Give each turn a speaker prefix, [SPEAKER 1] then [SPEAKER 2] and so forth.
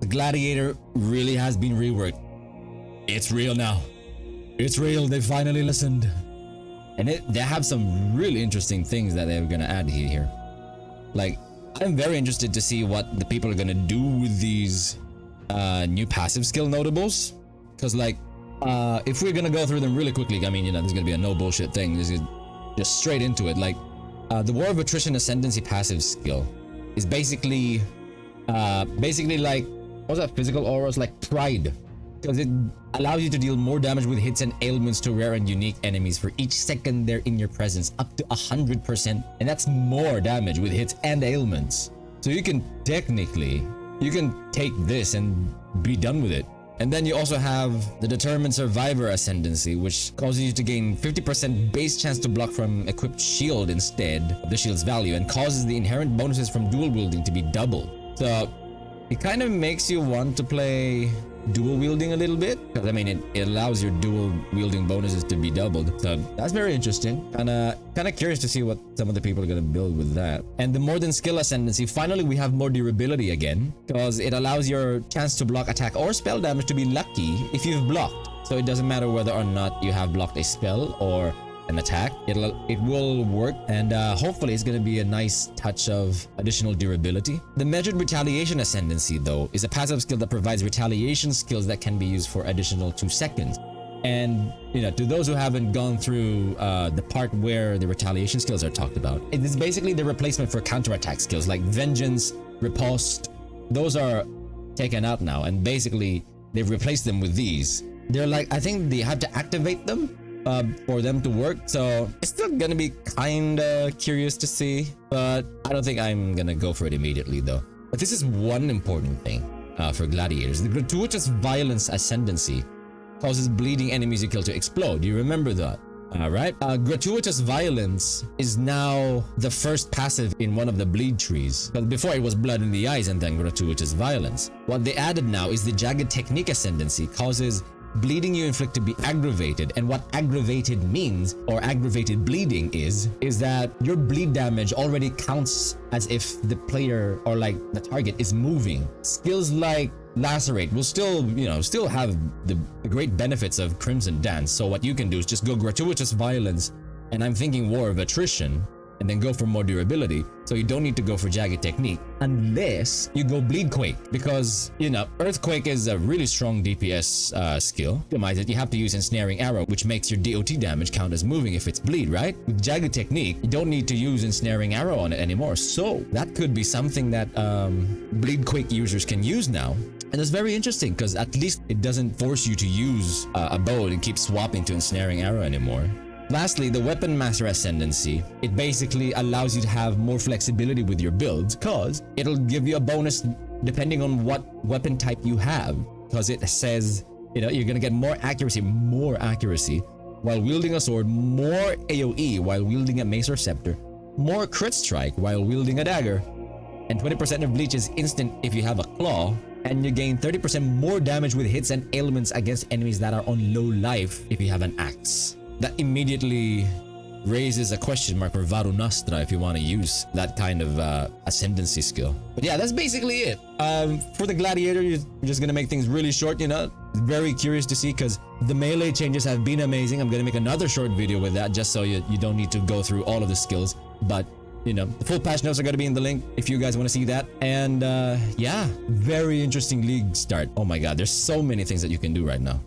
[SPEAKER 1] The Gladiator really has been reworked. It's real now. It's real. They finally listened. And they have some really interesting things that they're gonna add here. Like, I'm very interested to see what the people are gonna do with these new passive skill notables. Because like, if we're gonna go through them really quickly, I mean, you know, there's gonna be a no bullshit thing. This is just straight into it. Like, the War of Attrition Ascendancy passive skill is basically like, what's that? Physical auras, like Pride. Because it allows you to deal more damage with hits and ailments to rare and unique enemies for each second they're in your presence, up to 100%, and that's more damage with hits and ailments. So you can technically, you can take this and be done with it. And then you also have the Determined Survivor Ascendancy, which causes you to gain 50% base chance to block from equipped shield instead of the shield's value, and causes the inherent bonuses from dual wielding to be doubled. So it kind of makes you want to play dual wielding a little bit, because I mean it allows your dual wielding bonuses to be doubled. So that's very interesting. Kind of curious to see what some of the people are going to build with that. And the More Than Skill Ascendancy, finally we have more durability again, because it allows your chance to block attack or spell damage to be lucky if you've blocked. So it doesn't matter whether or not you have blocked a spell or an attack, it will work, and hopefully it's going to be a nice touch of additional durability. The Measured Retaliation Ascendancy, though, is a passive skill that provides retaliation skills that can be used for additional 2 seconds. And, you know, to those who haven't gone through the part where the retaliation skills are talked about, it is basically the replacement for counterattack skills like Vengeance, Riposte. Those are taken out now, and basically they've replaced them with these. They're like, I think they have to activate them for them to work, so it's still gonna be kinda curious to see, but I don't think I'm gonna go for it immediately though. But this is one important thing for gladiators. The Gratuitous Violence Ascendancy causes bleeding enemies you kill to explode. You remember that? Alright. Gratuitous Violence is now the first passive in one of the bleed trees. But before it was Blood in the Eyes and then Gratuitous Violence. What they added now is the Jagged Technique Ascendancy causes bleeding you inflict to be aggravated. And what aggravated means, or aggravated bleeding is that your bleed damage already counts as if the player or like the target is moving. Skills like Lacerate will still, you know, still have the great benefits of Crimson Dance. So what you can do is just go Gratuitous Violence, and I'm thinking War of Attrition, and then go for more durability. So you don't need to go for Jagged Technique unless you go Bleed Quake, because, you know, Earthquake is a really strong DPS skill. Optimize it, you have to use Ensnaring Arrow, which makes your DOT damage count as moving if it's bleed, right? With Jagged Technique, you don't need to use Ensnaring Arrow on it anymore. So that could be something that Bleed Quake users can use now. And it's very interesting because at least it doesn't force you to use a bow and keep swapping to Ensnaring Arrow anymore. Lastly, the Weapon Master Ascendancy. It basically allows you to have more flexibility with your builds, because it'll give you a bonus depending on what weapon type you have, because it says, you know, you're gonna get more accuracy while wielding a sword, more AoE while wielding a mace or scepter, more crit strike while wielding a dagger, and 20% of bleach is instant if you have a claw, and you gain 30% more damage with hits and ailments against enemies that are on low life if you have an axe. That immediately raises a question mark for Varunastra if you want to use that kind of ascendancy skill. But yeah, that's basically it. For the Gladiator, you're just gonna make things really short, you know. Very curious to see, because the melee changes have been amazing. I'm gonna make another short video with that just so you don't need to go through all of the skills. But you know, the full patch notes are going to be in the link if you guys want to see that. And yeah, very interesting league start. Oh my god, there's so many things that you can do right now.